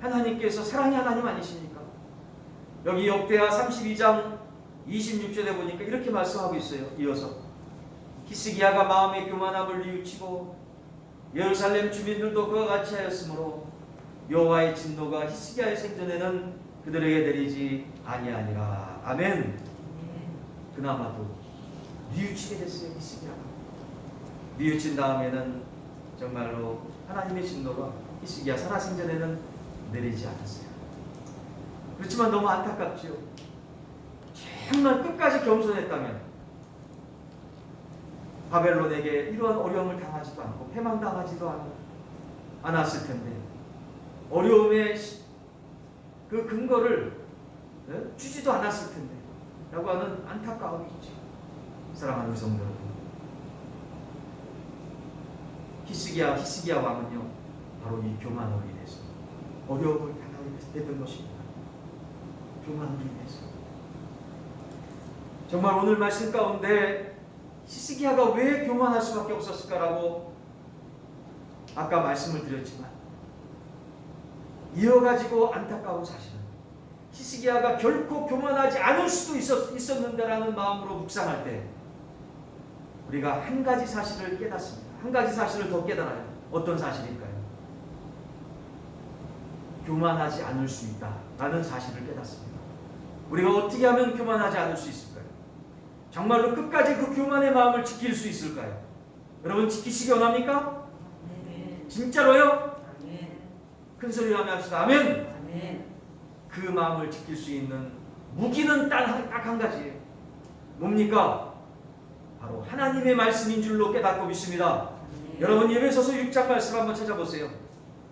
하나님께서 사랑의 하나님 아니십니까? 여기 역대하 32장 26절에 보니까 이렇게 말씀하고 있어요. 이어서 히스기야가 마음의 교만함을 뉘우치고 예루살렘 주민들도 그와 같이 하였으므로 여호와의 진노가 히스기야의 생전에는 그들에게 내리지 아니하니라. 아멘. 그나마도 뉘우치게 됐어요. 히스기야가 뉘우친 다음에는 정말로 하나님의 진노가 히스기야 살아생전에는 내리지 않았어요. 그렇지만 너무 안타깝지요. 정말 끝까지 겸손했다면 바벨론에게 이러한 어려움을 당하지도 않고 패망당하지도 않았을 텐데, 어려움의 그 근거를 주지도 않았을 텐데 라고 하는 안타까움이 있죠. 사랑하는 성도 여러분, 히스기야 왕은요 바로 이 교만으로 인해서 어려움을 당하게 됐던 것입니다. 교만으로 인해서. 정말 오늘 말씀 가운데 히스기야가 왜 교만할 수밖에 없었을까라고 아까 말씀을 드렸지만, 이어가지고 안타까운 사실은 히스기야가 결코 교만하지 않을 수도 있었는데라는 마음으로 묵상할 때 우리가 한 가지 사실을 깨닫습니다. 한 가지 사실을 더 깨달아요. 어떤 사실일까요? 교만하지 않을 수 있다라는 사실을 깨닫습니다. 우리가 어떻게 하면 교만하지 않을 수 있을까요? 정말로 끝까지 그 교만의 마음을 지킬 수 있을까요? 여러분 지키시기 원합니까? 아멘. 진짜로요? 아멘. 큰 소리로 하면 합시다. 아멘. 아멘. 그 마음을 지킬 수 있는 무기는 딱 한 가지예요. 뭡니까? 바로 하나님의 말씀인 줄로 깨닫고 믿습니다. 아멘. 여러분 예배소서 6장 말씀 한번 찾아보세요.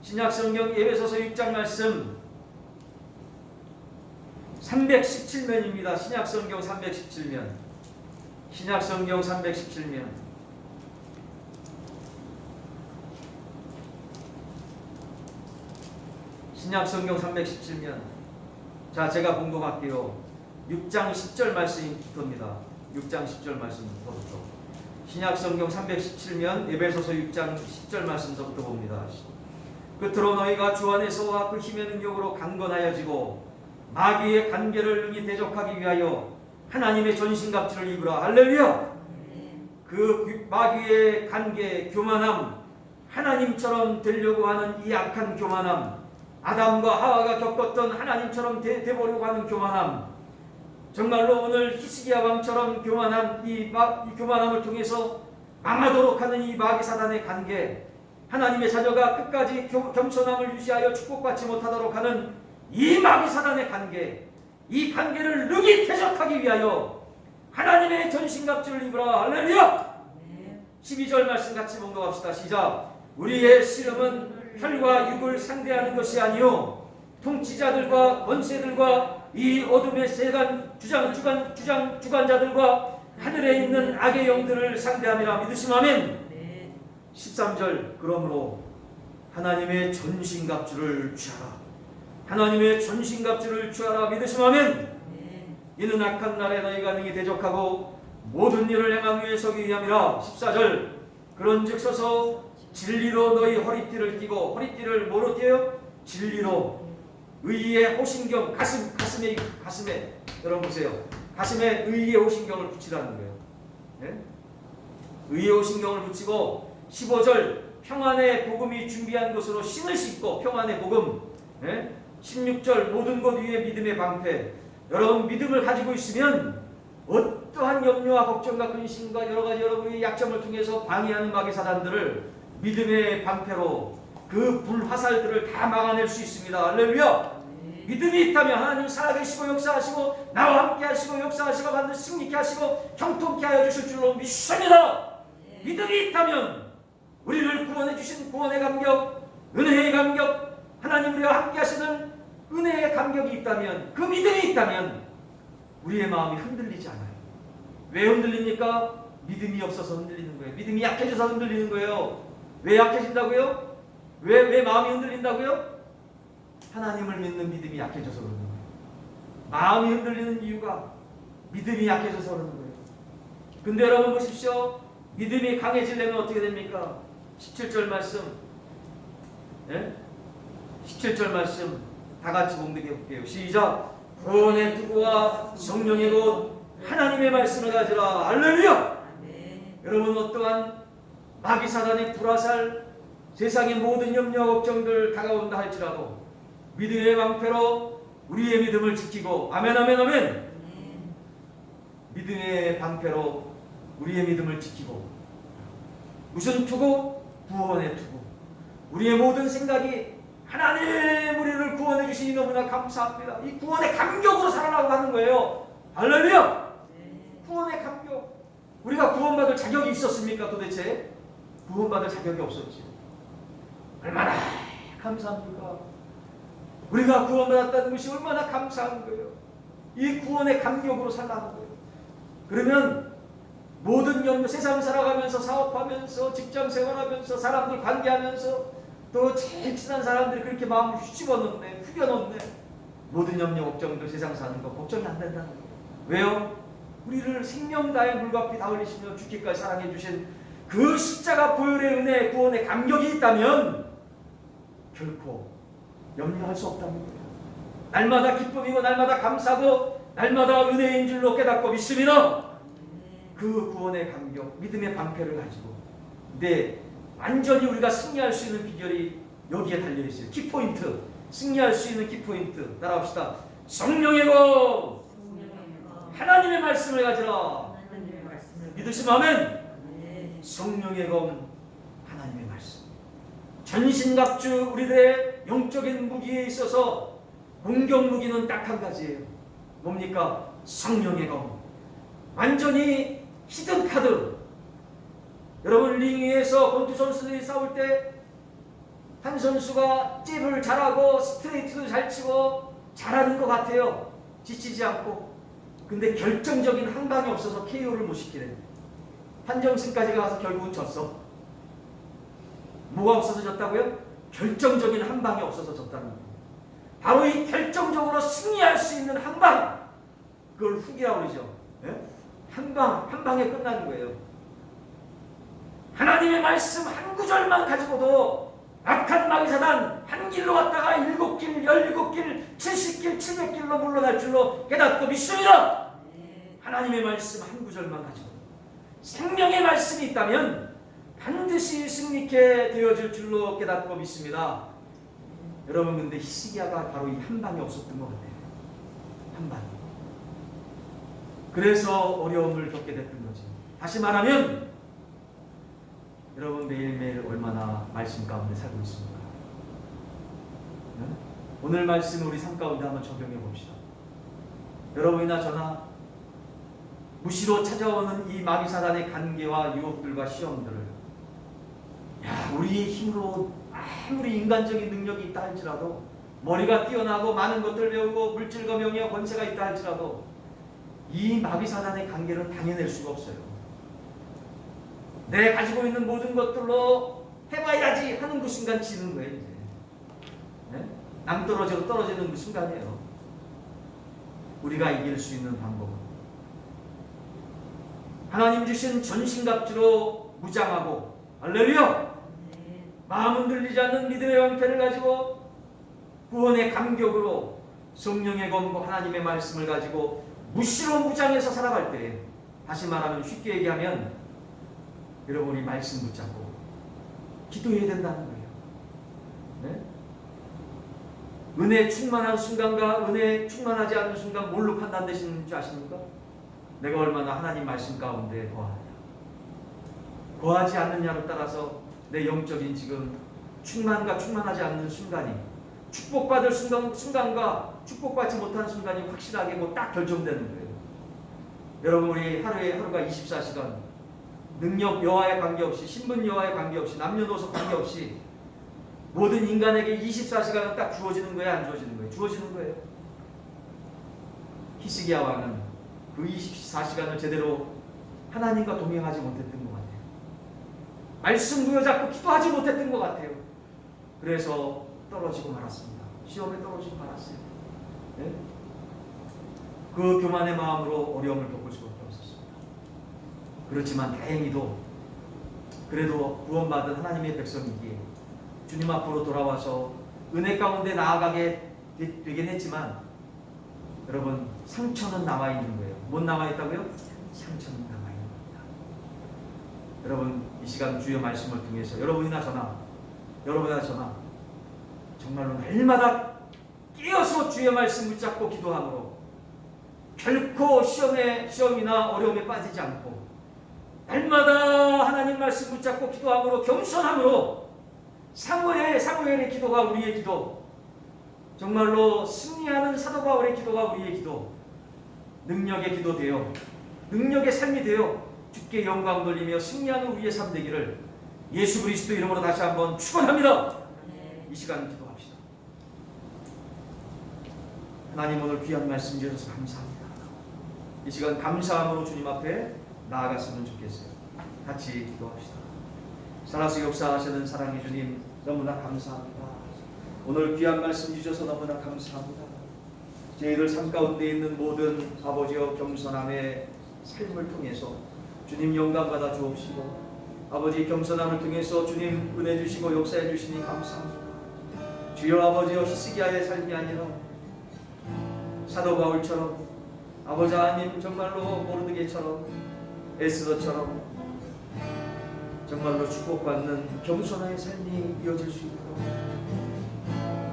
신약성경 예배소서 6장 말씀 317면입니다. 신약성경 317면. 신약성경 317면. 신약성경 317면. 자, 제가 봉독할게요. 6장 10절 말씀부터입니다. 6장 10절 말씀부터. 신약성경 317면 에베소서 6장 10절 말씀부터 봅니다. 끝으로 너희가 주 안에서와 그 힘의 능력으로 강건하여지고 마귀의 관계를 능히 대적하기 위하여 하나님의 전신갑주를 입으라. 할렐루야. 그 마귀의 관계, 교만함, 하나님처럼 되려고 하는 이 악한 교만함, 아담과 하와가 겪었던 하나님처럼 되보려고 하는 교만함, 정말로 오늘 히스기야 왕처럼 교만한 이 교만함을 통해서 망하도록 하는 이 마귀 사단의 관계, 하나님의 자녀가 끝까지 겸손함을 유지하여 축복받지 못하도록 하는 이 마귀 사단의 관계, 이 관계를 능히 대적하기 위하여 하나님의 전신갑주를 입으라. 할렐루야. 12절 말씀 같이 봉독합시다. 시작. 우리의 씨름은 혈과 육을 상대하는 것이 아니요 통치자들과 권세들과 이 어둠의 세간 주관자들과 하늘에 있는 악의 영들을 상대함이라. 믿으시면 아멘. 13절. 그러므로 하나님의 전신갑주를 취하라. 하나님의 전신갑주를 취하라. 믿으시면 아멘. 이는 악한 날에 너희가 능히 대적하고 모든 일을 행하기 위해 서기 위함이라. 14절. 그런즉 서서 진리로 너희 허리띠를 띠고, 허리띠를 뭐로 띠어요? 진리로. 의의 호신경, 가슴에 여러분 보세요. 가슴에 의의 호신경을 붙이라는 거예요. 네? 의의 호신경을 붙이고, 15절. 평안의 복음이 준비한 것으로 신을 신고, 평안의 복음. 네? 16절. 모든 것 위에 믿음의 방패. 여러분 믿음을 가지고 있으면 어떠한 염려와 걱정과 근심과 여러가지 여러분의 약점을 통해서 방해하는 마귀 사단들을 믿음의 방패로 그 불화살들을 다 막아낼 수 있습니다. 할렐루야. 믿음이 있다면 하나님 살아계시고 역사하시고 나와 함께 하시고 역사하시고 반드시 승리케 하시고 형통케 하여 주실 줄로 믿습니다. 믿음이 있다면 우리를 구원해 주신 구원의 감격, 은혜의 감격, 하나님 우리와 함께 하시는 은혜의 감격이 있다면, 그 믿음이 있다면 우리의 마음이 흔들리지 않아요. 왜 흔들립니까? 믿음이 없어서 흔들리는 거예요. 믿음이 약해져서 흔들리는 거예요. 왜 약해진다고요? 왜 마음이 흔들린다고요? 하나님을 믿는 믿음이 약해져서 그러는 거예요. 마음이 흔들리는 이유가 믿음이 약해져서 그러는 거예요. 근데 여러분 보십시오. 믿음이 강해지려면 어떻게 됩니까? 17절 말씀. 예? 17절 말씀 다 같이 봉독해 볼게요. 시작. 구원의 투구와 성령의 곧 하나님의 말씀을 가지라. 할렐루야. 여러분, 어떠한 마귀 사단의 불화살, 세상의 모든 염려 걱정들 다가온다 할지라도 믿음의 방패로 우리의 믿음을 지키고, 아멘 아멘 아멘. 믿음의 방패로 우리의 믿음을 지키고, 무슨 투구? 구원의 투구. 우리의 모든 생각이 하나님 우리를 구원해 주시니 너무나 감사합니다. 이 구원의 감격으로 살아나고 하는 거예요. 할렐루야. 구원의 감격. 우리가 구원받을 자격이 있었습니까? 도대체 구원받을 자격이 없었지. 얼마나 감사합니까? 우리가 구원받았다는 것이 얼마나 감사한 거예요. 이 구원의 감격으로 살아가는 거예요. 그러면 모든 염려, 세상 살아가면서 사업하면서 직장 생활하면서 사람들 관계하면서 또 제일 친한 사람들이 그렇게 마음을 휘집어놓네, 후겨놓네. 모든 염려 걱정들 세상 사는 거 걱정이 안 된다는 거예요. 왜요? 우리를 생명 다해 물과 피 다 흘리시며 죽기까지 사랑해 주신 그 십자가 보혈의 은혜, 구원의 감격이 있다면 결코 염려할 수 없다는 거예요. 날마다 기쁨이고 날마다 감사고 날마다 은혜인 줄로 깨닫고 믿습니다. 그 구원의 감격, 믿음의 방패를 가지고 완전히 우리가 승리할 수 있는 비결이 여기에 달려있어요. 키포인트, 승리할 수 있는 키포인트 따라합시다. 성령의 검, 하나님의 말씀을 가지라. 믿으시면 아멘. 성령의 검, 하나님의 말씀. 전신갑주, 우리들의 영적인 무기에 있어서 공격 무기는 딱 한 가지예요. 뭡니까? 성령의 검. 완전히 히든 카드. 여러분, 링 위에서 권투 선수들이 싸울 때 한 선수가 잽을 잘하고 스트레이트도 잘 치고 잘하는 것 같아요. 지치지 않고. 근데 결정적인 한 방이 없어서 KO를 못 시키네. 판정승까지 가서 결국은 졌어. 뭐가 없어서 졌다고요? 결정적인 한 방이 없어서 졌다는 거예요. 바로 이 결정적으로 승리할 수 있는 한 방, 그걸 훅이라고 그러죠. 예? 한 방에 끝나는 거예요. 하나님의 말씀 한 구절만 가지고도 악한 마귀사단 한 길로 갔다가 7길, 17길, 70길, 700길로 물러날 줄로 깨닫고 믿습니다. 하나님의 말씀 한 구절만 가지고 생명의 말씀이 있다면 반드시 승리케 되어질 줄로 깨닫고 믿습니다. 여러분, 근데 히스기야가 바로 이 한 방이 없었던 것 같아요. 한 방. 그래서 어려움을 겪게 됐던 거지. 다시 말하면 여러분, 매일매일 얼마나 말씀 가운데 살고 있습니까? 네? 오늘 말씀 우리 삶 가운데 한번 적용해 봅시다. 여러분이나 저나 무시로 찾아오는 이 마귀 사단의 관계와 유혹들과 시험들을 우리의 힘으로 아무리 인간적인 능력이 있다 할지라도, 머리가 뛰어나고 많은 것들을 배우고 물질과 명예와 권세가 있다 할지라도 이 마귀 사단의 관계는 당해낼 수가 없어요. 내 가지고 있는 모든 것들로 해봐야지 하는 그 순간 지는 거예요. 이제. 네? 남 떨어지고 떨어지는 그 순간이에요. 우리가 이길 수 있는 방법은 하나님 주신 전신갑주로 무장하고, 할렐루야! 마음 흔들리지 않는 믿음의 방패를 가지고 구원의 감격으로 성령의 검과 하나님의 말씀을 가지고 무시로 무장해서 살아갈 때, 다시 말하면 쉽게 얘기하면 여러분이 말씀 붙잡고 기도해야 된다는 거예요. 네? 은혜 충만한 순간과 은혜 충만하지 않는 순간 뭘로 판단되시는 줄 아십니까? 내가 얼마나 하나님 말씀 가운데 거하느냐, 거하지 않느냐로 따라서 내 영적인 지금 충만과 충만하지 않는 순간이, 축복받을 순간과 축복받지 못하는 순간이 확실하게 딱 결정되는 거예요. 여러분, 우리 하루가 24시간 능력 여하에 관계없이, 신분 여하에 관계없이, 남녀노소 관계없이 모든 인간에게 24시간은 딱 주어지는 거예요? 안 주어지는 거예요? 주어지는 거예요. 히스기야 왕은 그 24시간을 제대로 하나님과 동행하지 못했던 것 같아요. 말씀 부여잡고 기도하지 못했던 것 같아요. 그래서 떨어지고 말았습니다. 시험에 떨어지고 말았어요. 네? 그 교만의 마음으로 어려움을 겪을 수밖에 없었습니다. 그렇지만 다행히도 그래도 구원받은 하나님의 백성이기에 주님 앞으로 돌아와서 은혜 가운데 나아가게 되긴 했지만 여러분 상처는 남아있는 거예요. 못 남아있다고요? 상처는 남아있는 겁니다. 여러분 이 시간 주의 말씀을 통해서 여러분이나 저나 정말로 날마다 깨어서 주의 말씀 붙잡고 기도함으로 결코 시험이나 어려움에 빠지지 않고 날마다 하나님 말씀 붙잡고 기도함으로 겸손함으로 사무엘의 기도가 우리의 기도, 정말로 승리하는 사도 바울의 기도가 우리의 기도, 능력의 기도 되어 능력의 삶이 되어 주께 영광 돌리며 승리하는 우리의 삶 되기를 예수 그리스도 이름으로 다시 한번 축원합니다. 이 시간 기도합시다. 하나님 오늘 귀한 말씀 주셔서 감사합니다. 이 시간 감사함으로 주님 앞에 나아갔으면 좋겠어요. 같이 기도합시다. 살아서 역사하시는 사랑의 주님 너무나 감사합니다. 오늘 귀한 말씀 주셔서 너무나 감사합니다. 저희들 삶 가운데 있는 모든 아버지여 겸손함의 삶을 통해서 주님 영광 받아 주옵시고 아버지 겸손함을 통해서 주님 은혜 주시고 역사해 주시니 감사합니다. 주여 아버지여 히스기야의 삶이 아니라 사도 바울처럼 아버지 하나님 정말로 모르드게처럼 에스더처럼 정말로 축복받는 겸손한 삶이 이어질 수 있도록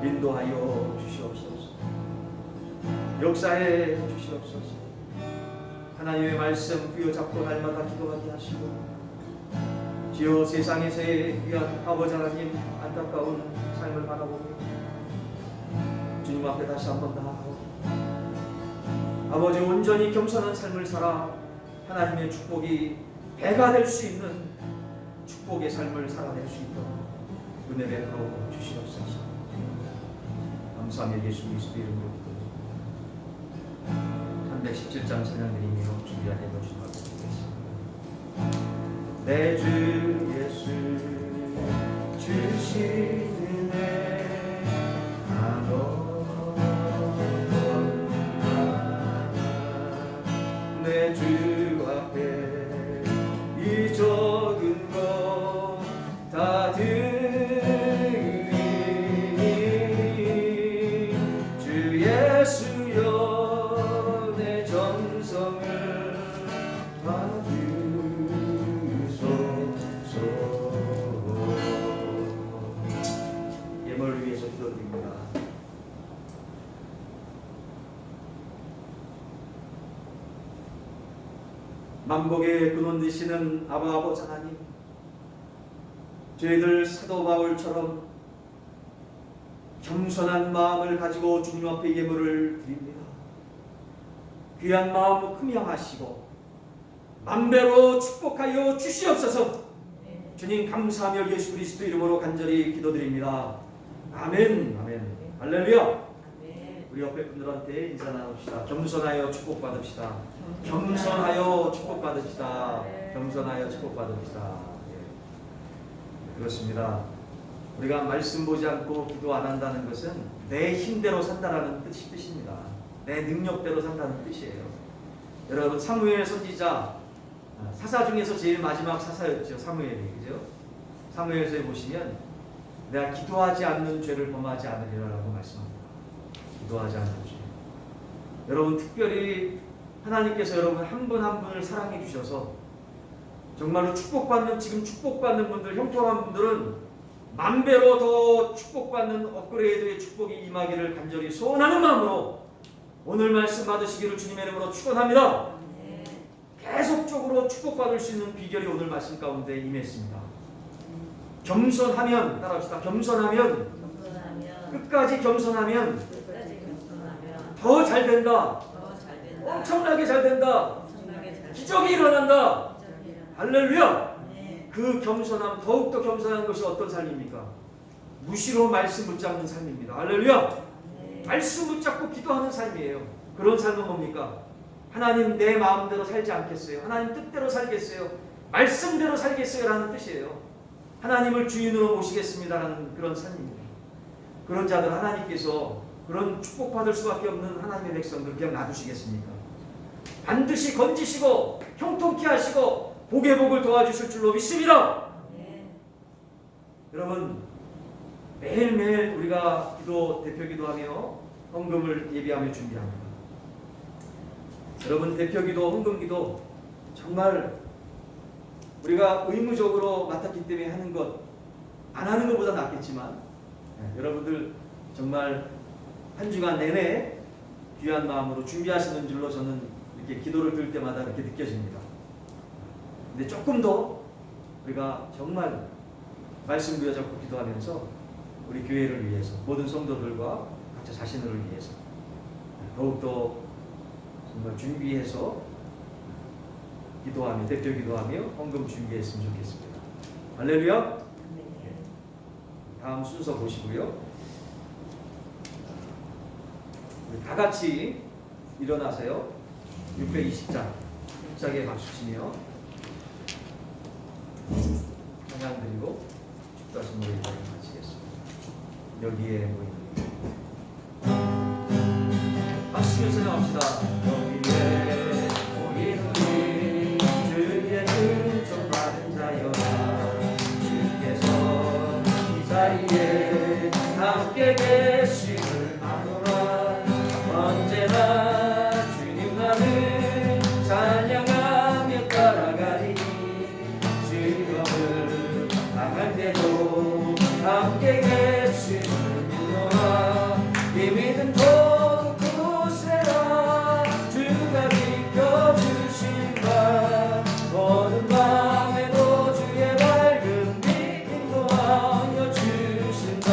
인도하여 주시옵소서. 역사해 주시옵소서. 하나님의 말씀 부여잡고 날마다 기도하게 하시고 주여 세상에서의 귀한 아버지 하나님 안타까운 삶을 바라보며 주님 앞에 다시 한번 나아가고 아버지 온전히 겸손한 삶을 살아 하나님의 축복이 배가 될 수 있는 축복의 삶을 살아낼 수 있도록 은혜 베풀어 주시옵소서. 감사하며 예수 그리스도 이름으로 기도드립니다. 317장 찬양 드리며 준비한 예배 주시옵소서. 내 주 예수 주시는 내 주 앞에 이 적은 것 다 드리니 주 예수여 내 정성을 받으소서. 예물을 위해서 기도드립니다. 만복의 근원 되시는 아버지 하나님, 저희들 사도 바울처럼 겸손한 마음을 가지고 주님 앞에 예물을 드립니다. 귀한 마음 흠양하시고 만배로 축복하여 주시옵소서. 주님 감사하며 예수 그리스도 이름으로 간절히 기도드립니다. 아멘. 아멘. 할렐루야. 우리 옆에 분들한테 인사 나눕시다. 겸손하여 축복받읍시다. 겸손하여 축복받읍시다. 겸손하여 축복받읍시다. 그렇습니다. 우리가 말씀 보지 않고 기도 안 한다는 것은 내 힘대로 산다라는 뜻입니다. 내 능력대로 산다는 뜻이에요. 여러분 사무엘 선지자 사사 중에서 제일 마지막 사사였죠. 사무엘이. 그죠? 사무엘서에 보시면 내가 기도하지 않는 죄를 범하지 않으리라고 말씀합니다. 기도하지 않는 죄. 여러분 특별히 하나님께서 여러분 한 분 한 분을 사랑해 주셔서 정말로 축복받는 지금 축복받는 분들 형통한 분들은 만배로 더 축복받는 업그레이드의 축복이 임하기를 간절히 소원하는 마음으로 오늘 말씀 받으시기를 주님의 이름으로 축원합니다. 계속적으로 축복받을 수 있는 비결이 오늘 말씀 가운데 임했습니다. 겸손하면 따라합시다. 겸손하면 끝까지 겸손하면 더 잘 된다. 엄청나게 잘 된다. 기적이 일어난다. 할렐루야. 그 겸손함, 더욱더 겸손한 것이 어떤 삶입니까? 무시로 말씀 붙잡는 삶입니다. 할렐루야. 말씀 붙잡고 기도하는 삶이에요. 그런 삶은 뭡니까? 하나님 내 마음대로 살지 않겠어요. 하나님 뜻대로 살겠어요. 말씀대로 살겠어요 라는 뜻이에요. 하나님을 주인으로 모시겠습니다라는 그런 삶입니다. 그런 자들 하나님께서 그런 축복받을 수밖에 없는 하나님의 백성들 그냥 놔두시겠습니까? 반드시 건지시고 형통케 하시고 복의 복을 도와주실 줄로 믿습니다. 여러분 매일매일 우리가 대표 기도하며 헌금을 예비하며 준비합니다. 여러분, 대표 기도, 헌금 기도 정말 우리가 의무적으로 맡았기 때문에 하는 것, 안 하는 것보다 낫겠지만 여러분들 정말 한 주간 내내 귀한 마음으로 준비하시는 줄로 저는 이렇게 기도를 들을 때마다 이렇게 느껴집니다. 근데 조금 더 우리가 정말 말씀 부여잡고 기도하면서 우리 교회를 위해서, 모든 성도들과 각자 자신을 위해서 더욱더 정말 준비해서 기도하며, 대표 기도하며 헌금 준비했으면 좋겠습니다. 할렐루야. 다음 순서 보시고요. 우리 다 같이 일어나세요. 620장 십자가에 박수 치며 찬양 드리고 축도하신 노래 마치겠습니다. 여기에 모인 박수 치며 찬양합시다. 여기에 모인 우리 주의 은총 받은 자여라. 주께서 이 자리에 함께 계심을 아노라. 언제나 주님만을 찬양하며 따라가리니 주님을 당할 때도 함께 계심을 믿노라. 이 믿음 더욱 굳세라. 주가 비켜주신다. 어두운 밤에도 주의 밝은 빛 인도하여 주신다.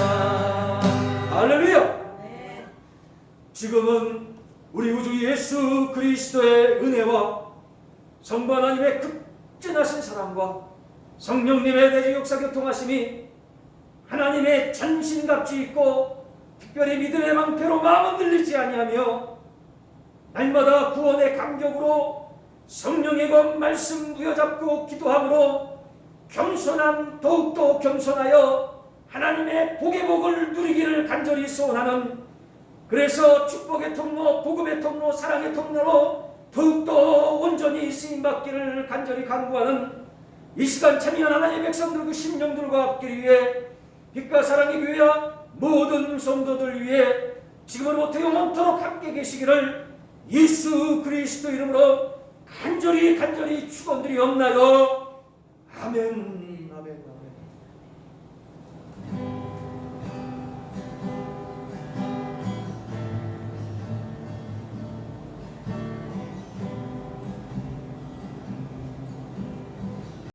할렐루야. 지금은 우리 우주 예수 그리스도의 은혜와 성부 하나님의 극진하신 사랑과 성령님의 대지 역사 교통하심이 하나님의 전신갑주 있고 특별히 믿음의 방패로 마음은 들리지 아니하며 날마다 구원의 감격으로 성령의 것 말씀 부여잡고 기도함으로 더욱더 겸손하여 하나님의 복의 복을 누리기를 간절히 소원하는, 그래서 축복의 통로, 복음의 통로, 사랑의 통로로 더욱더 온전히 쓰임받기를 간절히 간구하는 이 시간 참여한 하나님의 백성들, 그 심령들과 앞길 위해 빛과 사랑의 교회와 모든 성도들 위해 지금으로부터 영원토록 함께 계시기를 예수 그리스도 이름으로 간절히 축원드리옵나요. 아멘. 아멘. 아멘.